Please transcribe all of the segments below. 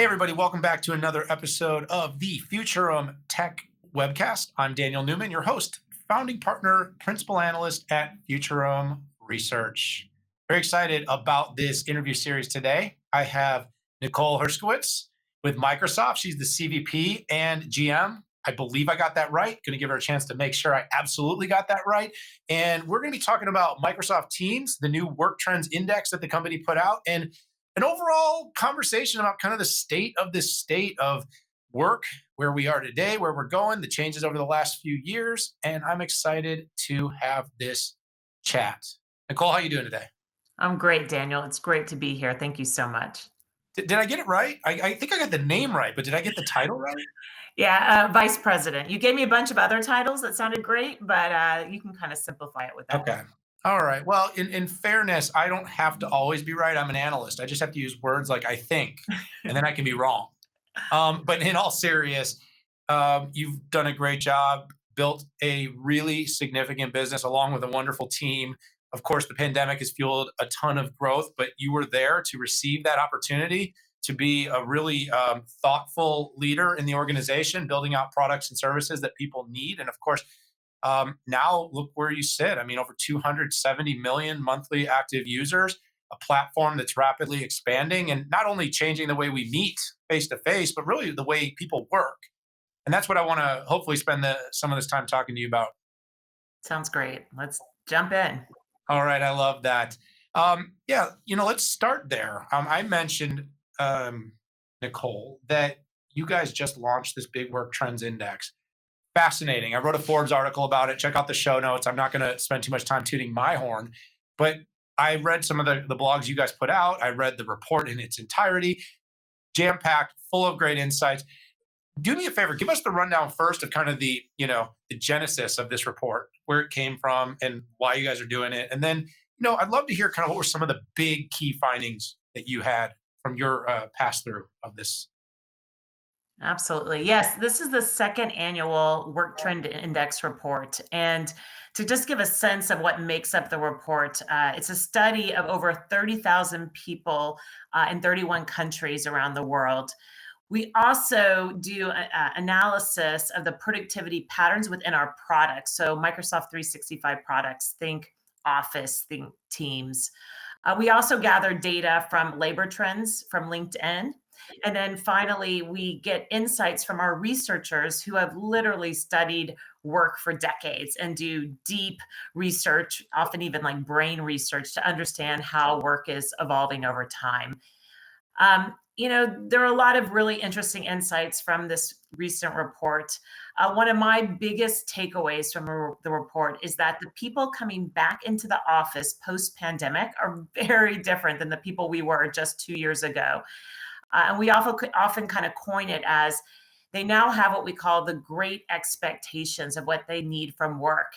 Hey, everybody, welcome back to another episode of the Futurum Tech Webcast. I'm Daniel Newman, your host, founding partner, principal analyst at Futurum Research. Very excited about this interview series today. I have Nicole Herskowitz with Microsoft. She's the CVP and GM. I believe I got that right. Going to give her a chance to make sure I absolutely got that right. And we're going to be talking about Microsoft Teams, the new work trends index that the company put out, and an overall conversation about kind of the state of work, where we are today, where we're going, the changes over the last few years. And I'm excited to have this chat. Nicole, how you doing today? I'm great, Daniel. It's great to be here. Thank you so much. Did I get it right? I think I got the name right, but did I get the title right? Yeah, Vice President. You gave me a bunch of other titles that sounded great, but you can kind of simplify it with that. Okay. All right. Well, in fairness, I don't have to always be right. I'm an analyst. I just have to use words like I think, and then I can be wrong. But in all serious, you've done a great job, built a really significant business along with a wonderful team. Of course, the pandemic has fueled a ton of growth, but you were there to receive that opportunity to be a really thoughtful leader in the organization, building out products and services that people need. And of course, now look where you sit. I mean, over 270 million monthly active users, a platform that's rapidly expanding and not only changing the way we meet face to face, but really the way people work. And that's what I want to hopefully spend some of this time talking to you about. Sounds great. Let's jump in. All right, I love that. Yeah, let's start there. I mentioned, Nicole, that you guys just launched this big work trends index. Fascinating. I wrote a Forbes article about it. Check out the show notes. I'm not going to spend too much time tooting my horn, but I read some of the blogs you guys put out. I read the report in its entirety, jam-packed, full of great insights. Do me a favor, give us the rundown first of kind of the genesis of this report, where it came from and why you guys are doing it. And then, I'd love to hear kind of what were some of the big key findings that you had from your pass through of this. Absolutely. Yes, this is the second annual Work Trend Index report. And to just give a sense of what makes up the report, it's a study of over 30,000 people in 31 countries around the world. We also do analysis of the productivity patterns within our products. So Microsoft 365 products, think Office, think Teams. We also gather data from labor trends from LinkedIn. And then finally, we get insights from our researchers who have literally studied work for decades and do deep research, often even like brain research, to understand how work is evolving over time. There are a lot of really interesting insights from this recent report. One of my biggest takeaways from the report is that the people coming back into the office post-pandemic are very different than the people we were just 2 years ago. And we often kind of coin it as they now have what we call the great expectations of what they need from work.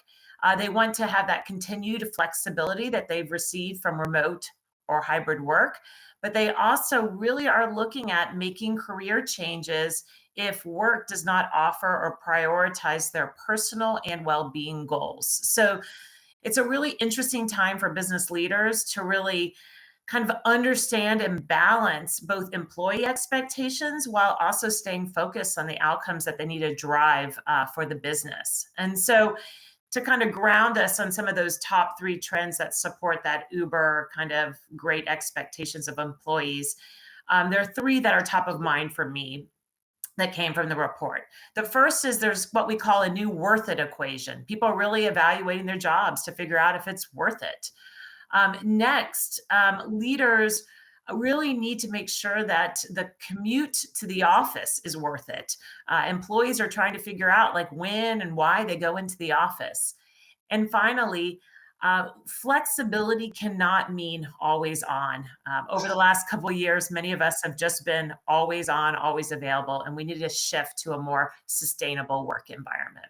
They want to have that continued flexibility that they've received from remote or hybrid work, but they also really are looking at making career changes if work does not offer or prioritize their personal and well-being goals. So it's a really interesting time for business leaders to really kind of understand and balance both employee expectations while also staying focused on the outcomes that they need to drive for the business. And so to kind of ground us on some of those top three trends that support that uber kind of great expectations of employees, there are three that are top of mind for me that came from the report. The first is there's what we call a new worth it equation. People are really evaluating their jobs to figure out if it's worth it. Next, leaders really need to make sure that the commute to the office is worth it. Employees are trying to figure out like when and why they go into the office. And finally, flexibility cannot mean always on. Over the last couple of years, many of us have just been always on, always available, and we need to shift to a more sustainable work environment.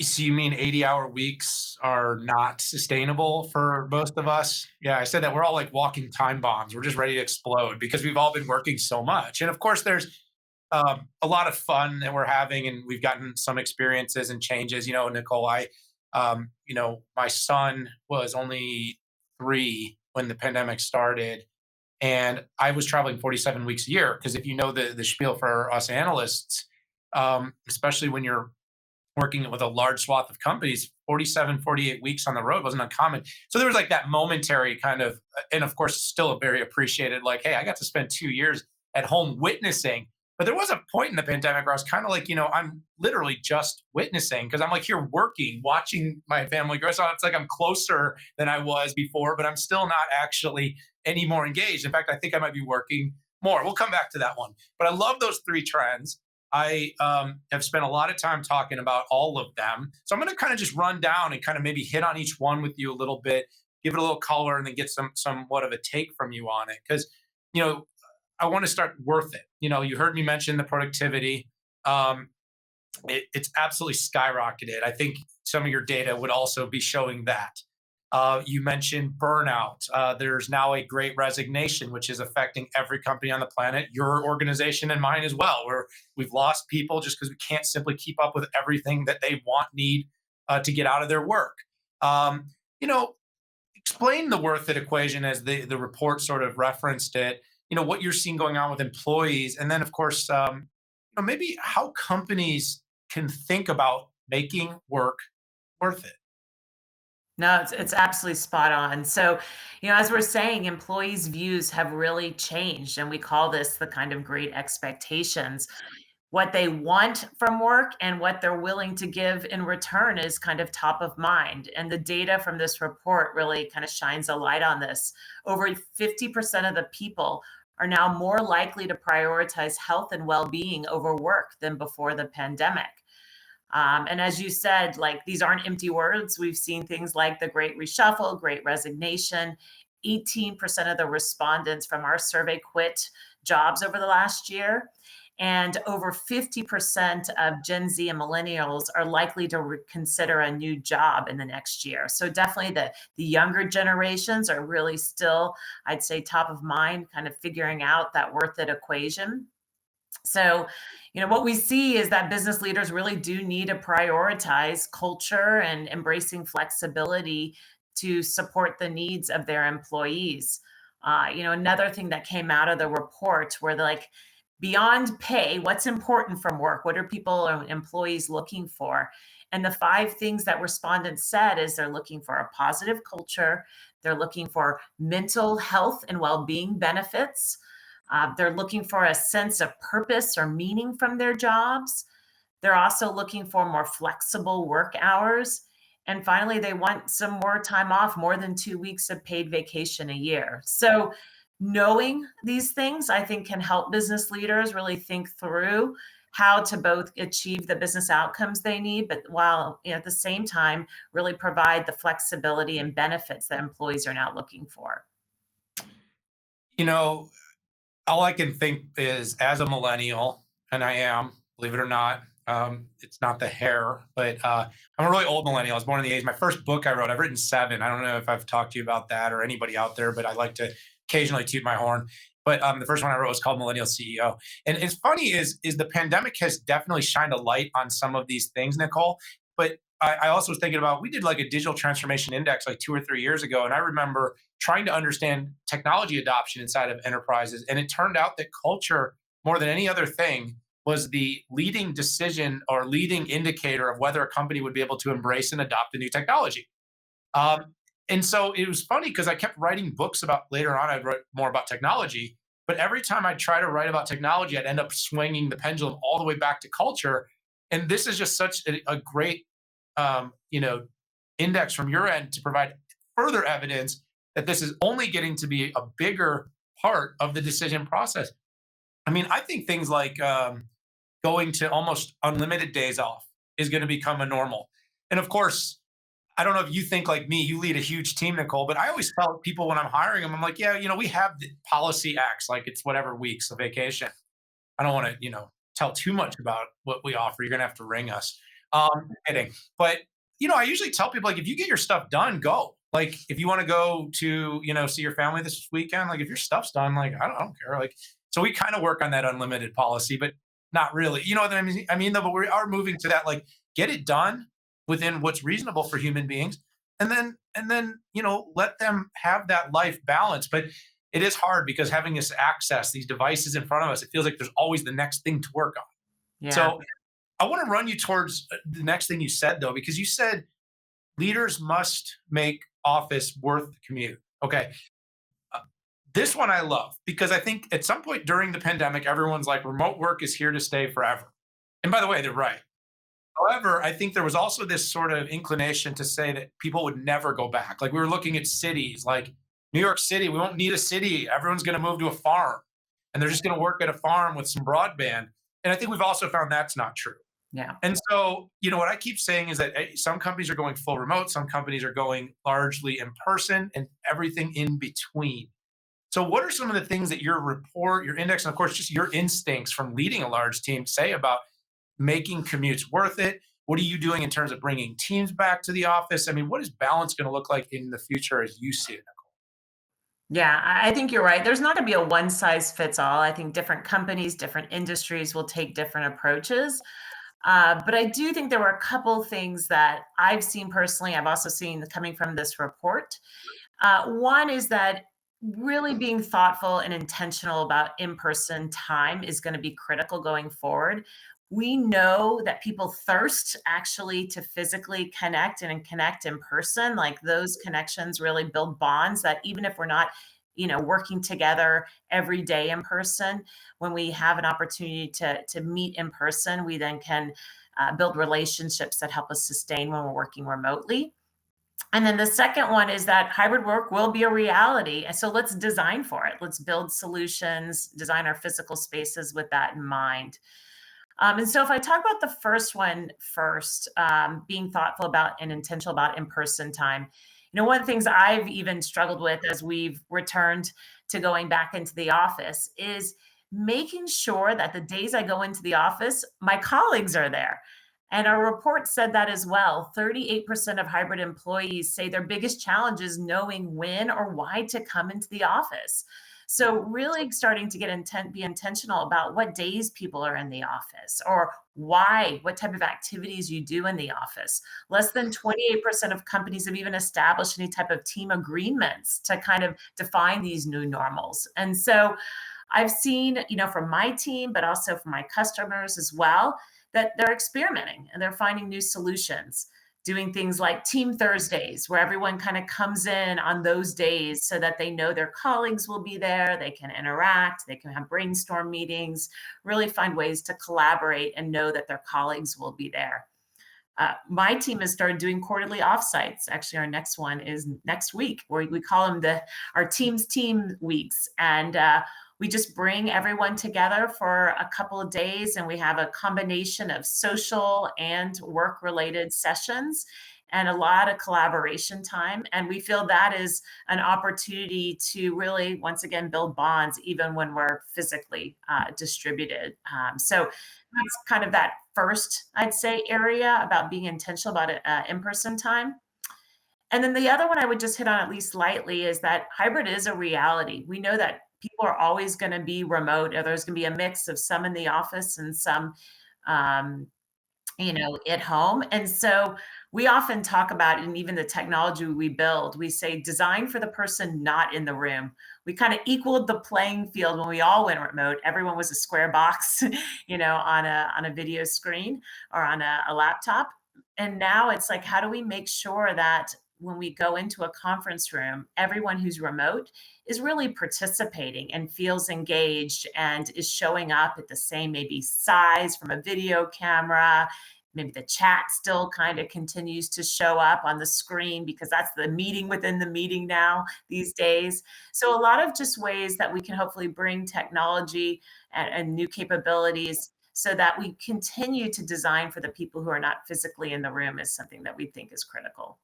So you mean 80-hour weeks are not sustainable for most of us? Yeah, I said that we're all like walking time bombs. We're just ready to explode because we've all been working so much. And of course, there's a lot of fun that we're having, and we've gotten some experiences and changes. Nicole, my son was only 3 when the pandemic started, And I was traveling 47 weeks a year because if you know the spiel for us analysts, especially when you're working with a large swath of companies, 47, 48 weeks on the road wasn't uncommon. So there was like that momentary kind of, and of course, still a very appreciated, like, hey, I got to spend 2 years at home witnessing. But there was a point in the pandemic where I was kind of like, I'm literally just witnessing because I'm like here working, watching my family grow. So it's like I'm closer than I was before, but I'm still not actually any more engaged. In fact, I think I might be working more. We'll come back to that one. But I love those three trends. I have spent a lot of time talking about all of them. So I'm going to kind of just run down and kind of maybe hit on each one with you a little bit, give it a little color, and then get somewhat of a take from you on it. Because, you know, I want to start worth it. You heard me mention the productivity. It's absolutely skyrocketed. I think some of your data would also be showing that. You mentioned burnout. There's now a great resignation, which is affecting every company on the planet, your organization and mine as well, where we've lost people just because we can't simply keep up with everything that they want, need to get out of their work. Um, you know, Explain the worth it equation as the report sort of referenced it, what you're seeing going on with employees. And then, of course, maybe how companies can think about making work worth it. No, it's absolutely spot on. So, as we're saying, employees' views have really changed, and we call this the kind of great expectations. What they want from work and what they're willing to give in return is kind of top of mind. And the data from this report really kind of shines a light on this. Over 50% of the people are now more likely to prioritize health and well-being over work than before the pandemic. And as you said, like these aren't empty words. We've seen things like the Great Reshuffle, Great Resignation. 18% of the respondents from our survey quit jobs over the last year. And over 50% of Gen Z and millennials are likely to consider a new job in the next year. So definitely the younger generations are really still, I'd say, top of mind, kind of figuring out that worth it equation. So, what we see is that business leaders really do need to prioritize culture and embracing flexibility to support the needs of their employees. Another thing that came out of the report where they're like, beyond pay, what's important from work? What are people or employees looking for? And the five things that respondents said is they're looking for a positive culture, they're looking for mental health and well-being benefits, they're looking for a sense of purpose or meaning from their jobs. They're also looking for more flexible work hours. And finally, they want some more time off, more than 2 weeks of paid vacation a year. So, knowing these things, I think, can help business leaders really think through how to both achieve the business outcomes they need, but while at the same time, really provide the flexibility and benefits that employees are now looking for. You know, all I can think is as a millennial, and I am, believe it or not, it's not the hair, but I'm a really old millennial. I was born in the 80s. My first book I wrote, I've written seven. I don't know if I've talked to you about that or anybody out there, but I like to occasionally toot my horn. But the first one I wrote was called Millennial CEO. And it's funny is the pandemic has definitely shined a light on some of these things, Nicole. But I also was thinking about, we did like a digital transformation index like 2 or 3 years ago. And I remember trying to understand technology adoption inside of enterprises. And it turned out that culture, more than any other thing, was the leading decision or leading indicator of whether a company would be able to embrace and adopt a new technology. Um, and so it was funny because I kept writing books about, later on, I'd write more about technology. But every time I try to write about technology, I'd end up swinging the pendulum all the way back to culture. And this is just such a great, um, you know, index from your end to provide further evidence that this is only getting to be a bigger part of the decision process. I mean, I think things like going to almost unlimited days off is going to become a normal. And of course, I don't know if you think like me, you lead a huge team, Nicole, but I always tell people when I'm hiring them, I'm like, yeah, we have the policy X, like it's whatever weeks of vacation. I don't want to, tell too much about what we offer. You're going to have to ring us. Kidding. But, I usually tell people, like, if you get your stuff done, go. Like, if you want to go to, see your family this weekend, like, if your stuff's done, like, I don't care. Like, so we kind of work on that unlimited policy, but not really. You know what I mean? Though, but we are moving to that, like, get it done within what's reasonable for human beings, and then let them have that life balance. But it is hard because having this access, these devices in front of us, it feels like there's always the next thing to work on. Yeah. So I want to run you towards the next thing you said, though, because you said leaders must make office worth the commute. Okay. Uh, This one I love because I think at some point during the pandemic, everyone's like, remote work is here to stay forever. And by the way, they're right. However, I think there was also this sort of inclination to say that people would never go back. Like we were looking at cities like New York City, we won't need a city. Everyone's going to move to a farm and they're just going to work at a farm with some broadband. And I think we've also found that's not true. Yeah. And so, what I keep saying is that some companies are going full remote, some companies are going largely in person, and everything in between. So, what are some of the things that your report, your index, and of course, just your instincts from leading a large team say about making commutes worth it? What are you doing in terms of bringing teams back to the office? I mean, what is balance going to look like in the future as you see it? Yeah, I think you're right. There's not going to be a one size fits all. I think different companies, different industries will take different approaches. But I do think there were a couple things that I've seen personally. I've also seen coming from this report. One is that really being thoughtful and intentional about in person time is going to be critical going forward. We know that people thirst actually to physically connect and connect in person. Like those connections really build bonds that even if we're not, working together every day in person, when we have an opportunity to meet in person, we then can build relationships that help us sustain when we're working remotely. And then the second one is that hybrid work will be a reality. And so let's design for it. Let's build solutions, design our physical spaces with that in mind. And so if I talk about the first one first, being thoughtful about and intentional about in-person time, one of the things I've even struggled with as we've returned to going back into the office is making sure that the days I go into the office, my colleagues are there. And our report said that as well. 38% of hybrid employees say their biggest challenge is knowing when or why to come into the office. So really starting to be intentional about what days people are in the office or why, what type of activities you do in the office. Less than 28% of companies have even established any type of team agreements to kind of define these new normals. And so I've seen, from my team, but also from my customers as well, that they're experimenting and they're finding new solutions, doing things like Team Thursdays, where everyone kind of comes in on those days so that they know their colleagues will be there, they can interact, they can have brainstorm meetings, really find ways to collaborate and know that their colleagues will be there. My team has started doing quarterly offsites. Actually, our next one is next week, where we call them our team's team weeks, and we just bring everyone together for a couple of days, and we have a combination of social and work-related sessions, and a lot of collaboration time. And we feel that is an opportunity to really, once again, build bonds, even when we're physically distributed. So that's kind of that first, I'd say, area about being intentional about in-person time. And then the other one I would just hit on at least lightly is that hybrid is a reality. We know that people are always going to be remote, or there's going to be a mix of some in the office and some um, at home. And so we often talk about, and even the technology we build, we say design for the person not in the room. We kind of equaled the playing field when we all went remote. Everyone was a square box, on a video screen or on a laptop. And now it's like, how do we make sure that when we go into a conference room, everyone who's remote is really participating and feels engaged and is showing up at the same maybe size from a video camera. Maybe the chat still kind of continues to show up on the screen because that's the meeting within the meeting now these days. So a lot of just ways that we can hopefully bring technology and new capabilities so that we continue to design for the people who are not physically in the room is something that we think is critical.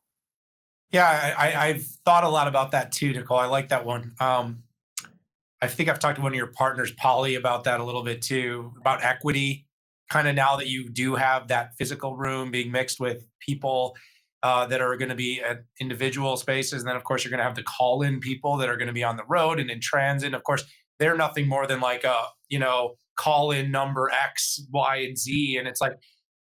Yeah, I've thought a lot about that too, Nicole. I like that one. I think I've talked to one of your partners, Polly, about that a little bit too, about equity. Kind of now that you do have that physical room being mixed with people that are going to be at individual spaces. And then, of course, you're going to have the call in people that are going to be on the road and in transit. Of course, they're nothing more than like a, call in number X, Y, and Z. And it's like,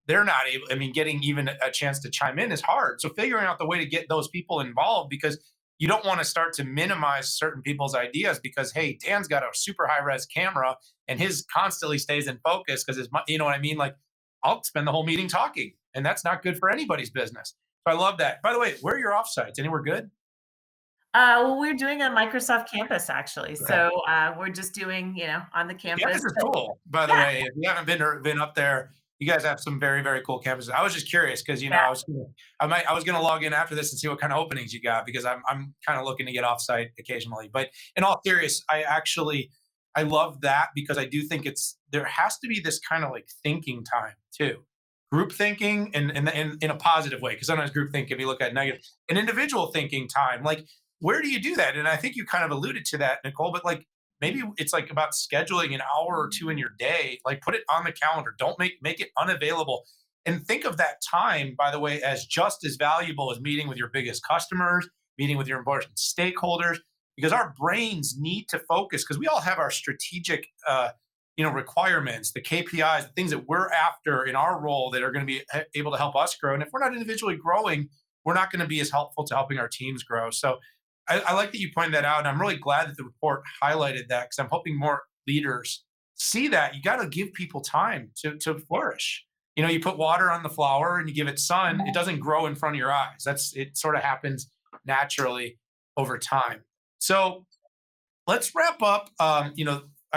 they're not able, I mean, getting even a chance to chime in is hard. So figuring out the way to get those people involved, because you don't want to start to minimize certain people's ideas because, hey, Dan's got a super high res camera and his constantly stays in focus because you know what I mean? Like, I'll spend the whole meeting talking, and that's not good for anybody's business. So I love that. By the way, where are your offsites? Anywhere good? Well, we're doing a Microsoft campus actually. Okay. So we're just doing, on the campus. Campus is But cool, by the yeah, way. If you haven't been up there, you guys have some very, very cool campuses. I was just curious because yeah, I was gonna log in after this and see what kind of openings you got because I'm kind of looking to get offsite occasionally. But in all serious, I love that because I do think there has to be this kind of like thinking time too. Group thinking in a positive way, because sometimes group thinking can be looked at negative. An individual thinking time, like where do you do that? And I think you kind of alluded to that, Nicole, but like maybe it's like about scheduling an hour or two in your day, like put it on the calendar. Don't make it unavailable. And think of that time, by the way, as just as valuable as meeting with your biggest customers, meeting with your important stakeholders, because our brains need to focus because we all have our strategic requirements, the KPIs, the things that we're after in our role that are going to be able to help us grow. And if we're not individually growing, we're not going to be as helpful to helping our teams grow. So I like that you pointed that out. And I'm really glad that the report highlighted that because I'm hoping more leaders see that. You got to give people time to flourish. You put water on the flower and you give it sun, it doesn't grow in front of your eyes. It sort of happens naturally over time. So let's wrap up. I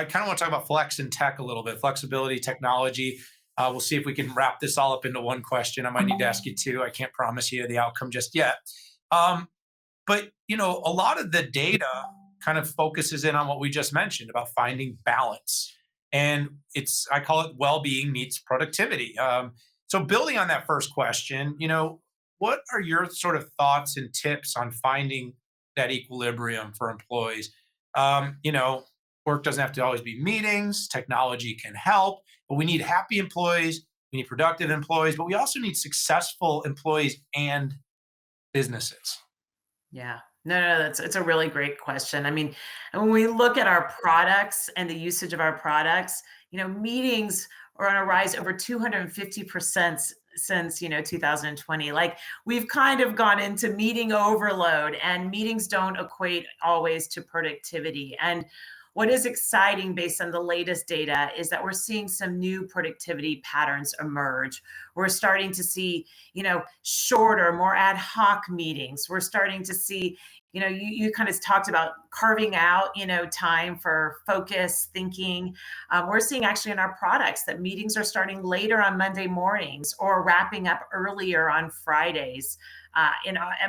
kind of want to talk about flex and tech a little bit, flexibility, technology. We'll see if we can wrap this all up into one question. I might need to ask you two. I can't promise you the outcome just yet. But a lot of the data kind of focuses in on what we just mentioned about finding balance, and I call it well-being meets productivity. So building on that first question, what are your sort of thoughts and tips on finding that equilibrium for employees? Work doesn't have to always be meetings. Technology can help, but we need happy employees. We need productive employees, but we also need successful employees and businesses. yeah. No, it's a really great question. I mean, and when we look at our products and the usage of our products, meetings are on a rise over 250% since 2020. Like we've kind of gone into meeting overload, and meetings don't equate always to productivity. And what is exciting based on the latest data is that we're seeing some new productivity patterns emerge. We're starting to see, shorter, more ad hoc meetings. We're starting to see, you kind of talked about carving out, time for focus, thinking. We're seeing actually in our products that meetings are starting later on Monday mornings or wrapping up earlier on Fridays. At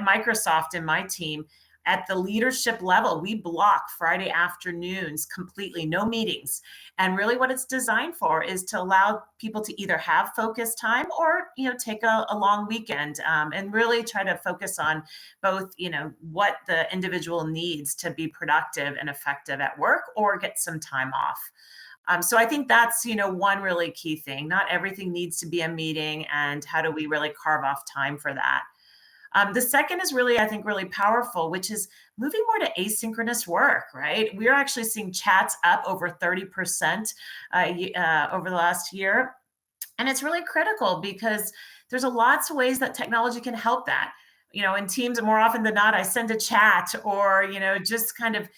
Microsoft, in my team, at the leadership level, we block Friday afternoons completely, no meetings. And really what it's designed for is to allow people to either have focus time or, take a long weekend, and really try to focus on both, what the individual needs to be productive and effective at work or get some time off. So I think that's, one really key thing. Not everything needs to be a meeting, and how do we really carve off time for that? The second is really, I think, really powerful, which is moving more to asynchronous work, right? We're actually seeing chats up over 30% over the last year. And it's really critical because there's a lots of ways that technology can help that. In teams, more often than not, I send a chat or, just kind of,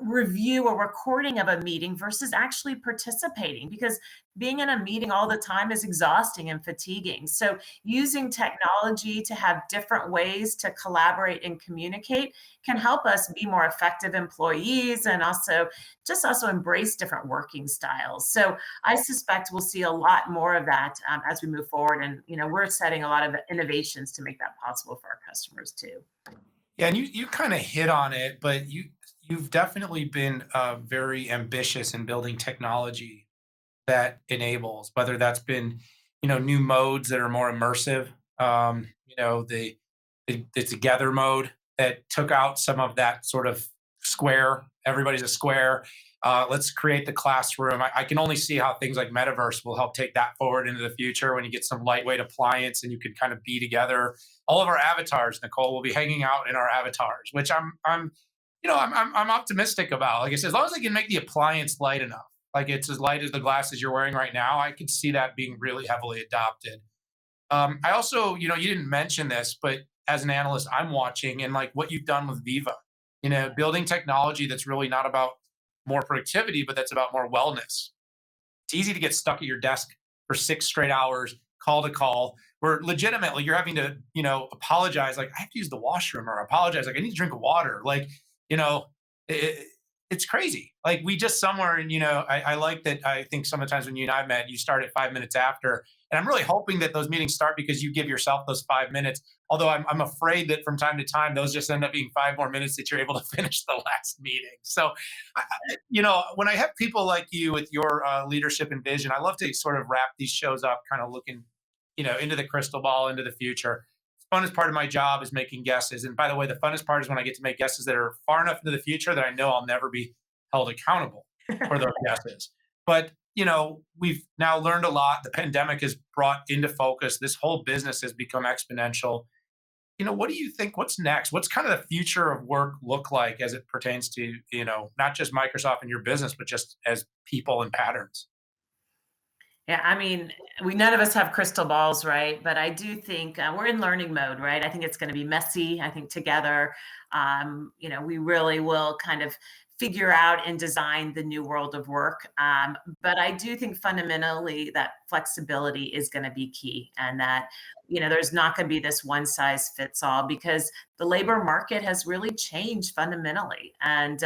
review a recording of a meeting versus actually participating, because being in a meeting all the time is exhausting and fatiguing. So using technology to have different ways to collaborate and communicate can help us be more effective employees, and also embrace different working styles. So I suspect we'll see a lot more of that as we move forward. And, we're setting a lot of innovations to make that possible for our customers too. Yeah, and you kind of hit on it, but you've definitely been very ambitious in building technology that enables, whether that's been new modes that are more immersive, the together mode that took out some of that sort of square, everybody's a square. Let's create the classroom. I can only see how things like metaverse will help take that forward into the future when you get some lightweight appliance and you can kind of be together. All of our avatars, Nicole, will be hanging out in our avatars, which I'm optimistic about. Like I said, as long as I can make the appliance light enough, like it's as light as the glasses you're wearing right now, I could see that being really heavily adopted. I also, you didn't mention this, but as an analyst I'm watching, and like what you've done with Viva, building technology that's really not about more productivity, but that's about more wellness. It's easy to get stuck at your desk for 6 straight hours, call to call, where legitimately you're having to, apologize. Like, I have to use the washroom, or apologize. Like, I need to drink water. Like, you know, it, it's crazy. Like, we just somewhere, and, I like that. I think sometimes when you and I met, you start at 5 minutes after. And I'm really hoping that those meetings start because you give yourself those 5 minutes. Although I'm afraid that from time to time, those just end up being 5 more minutes that you're able to finish the last meeting. So, when I have people like you with your leadership and vision, I love to sort of wrap these shows up, kind of looking, into the crystal ball, into the future. Funnest part of my job is making guesses. And by the way, the funnest part is when I get to make guesses that are far enough into the future that I know I'll never be held accountable for those guesses. But, we've now learned a lot. The pandemic has brought into focus. This whole business has become exponential. What do you think? What's next? What's kind of the future of work look like as it pertains to, not just Microsoft and your business, but just as people and patterns? Yeah, I mean, we none of us have crystal balls, right? But I do think we're in learning mode, right? I think it's going to be messy. I think together, we really will kind of figure out and design the new world of work. But I do think fundamentally that flexibility is going to be key, and that there's not going to be this one size fits all, because the labor market has really changed fundamentally. And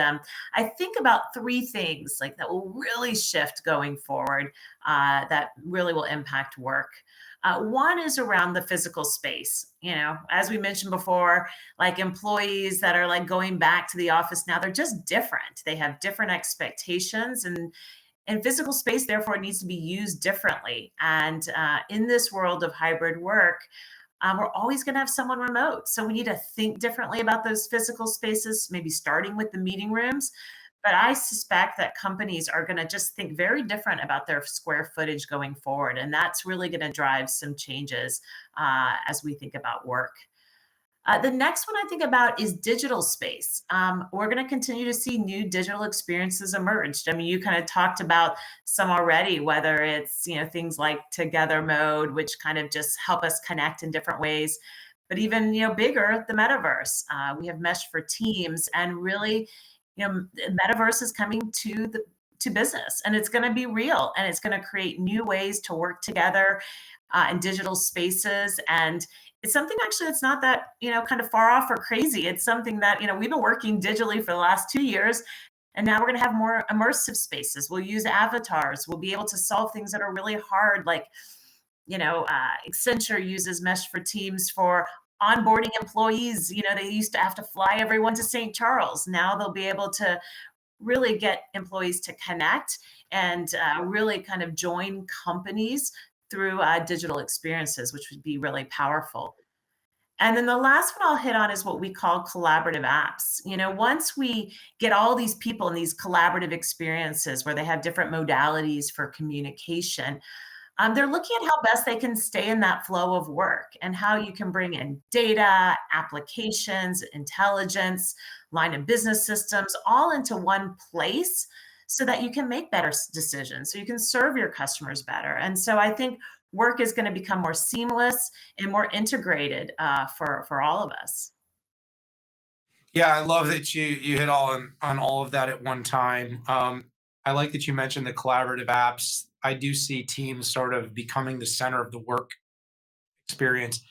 I think about three things like that will really shift going forward, that really will impact work. One is around the physical space. As we mentioned before, like employees that are like going back to the office now, they're just different. They have different expectations, and physical space therefore needs to be used differently. And in this world of hybrid work, we're always going to have someone remote. So we need to think differently about those physical spaces, maybe starting with the meeting rooms. But I suspect that companies are going to just think very different about their square footage going forward. And that's really going to drive some changes as we think about work. The next one I think about is digital space. We're going to continue to see new digital experiences emerge. I mean, you kind of talked about some already, whether it's things like Together Mode, which kind of just help us connect in different ways. But even bigger, the metaverse. We have Mesh for Teams, and really, the metaverse is coming to business, and it's going to be real, and it's going to create new ways to work together in digital spaces. And it's something actually that's not that kind of far off or crazy. It's something that we've been working digitally for the last 2 years, and now we're going to have more immersive spaces. We'll use avatars. We'll be able to solve things that are really hard, like Accenture uses Mesh for Teams for onboarding employees. They used to have to fly everyone to St. Charles. Now they'll be able to really get employees to connect and really kind of join companies through digital experiences, which would be really powerful. And then the last one I'll hit on is what we call collaborative apps. Once we get all these people in these collaborative experiences where they have different modalities for communication, they're looking at how best they can stay in that flow of work, and how you can bring in data, applications, intelligence, line of business systems, all into one place so that you can make better decisions, so you can serve your customers better. And so I think work is going to become more seamless and more integrated for all of us. Yeah, I love that you hit on all of that at one time. I like that you mentioned the collaborative apps. I do see Teams sort of becoming the center of the work experience.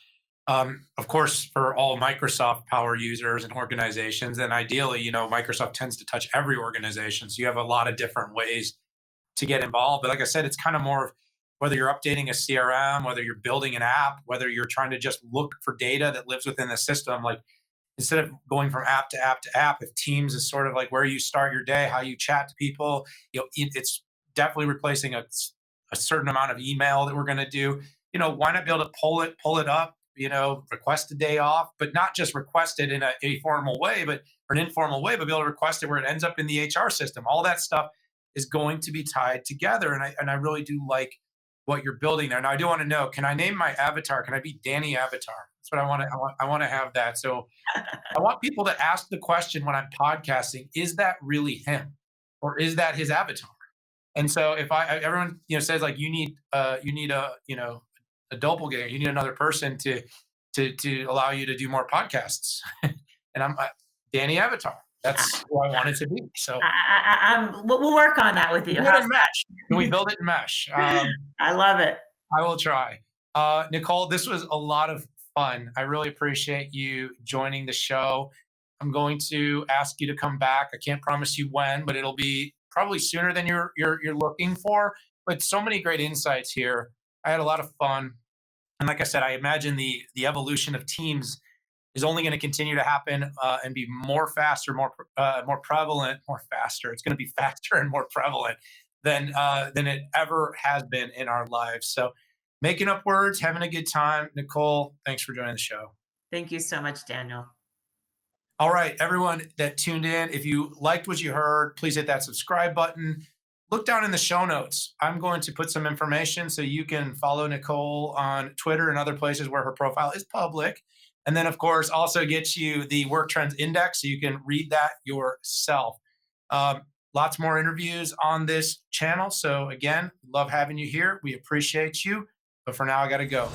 Of course, for all Microsoft power users and organizations, and ideally, Microsoft tends to touch every organization. So you have a lot of different ways to get involved. But like I said, it's kind of more of whether you're updating a CRM, whether you're building an app, whether you're trying to just look for data that lives within the system. Like, instead of going from app to app to app, if Teams is sort of like where you start your day, how you chat to people, it's definitely replacing a certain amount of email that we're going to do. Why not be able to pull it up, request a day off, but not just request it in a formal way, but or an informal way, but be able to request it where it ends up in the HR system. All that stuff is going to be tied together. And I really do like what you're building there. Now, I do want to know, can I name my avatar? Can I be Danny Avatar? That's what I want to, I want to have that. So I want people to ask the question when I'm podcasting, is that really him, or is that his avatar? And so if everyone, says like, you need a doppelganger, you need another person to allow you to do more podcasts. And I'm Danny Avatar. That's who I wanted to be. So we'll work on that with you. Build it in Mesh. Can we build it in Mesh? I love it. I will try. Nicole, this was a lot of fun. I really appreciate you joining the show. I'm going to ask you to come back. I can't promise you when, but it'll be probably sooner than you're looking for. But so many great insights here. I had a lot of fun. And like I said, I imagine the evolution of teams is only going to continue to happen and be more faster, more prevalent, more faster. It's going to be faster and more prevalent than it ever has been in our lives. So making up words, having a good time. Nicole, thanks for joining the show. Thank you so much, Daniel. All right, everyone that tuned in, if you liked what you heard, please hit that subscribe button. Look down in the show notes. I'm going to put some information so you can follow Nicole on Twitter and other places where her profile is public. And then, of course, also get you the Work Trends Index so you can read that yourself. Lots more interviews on this channel. So again, love having you here. We appreciate you. But for now, I got to go.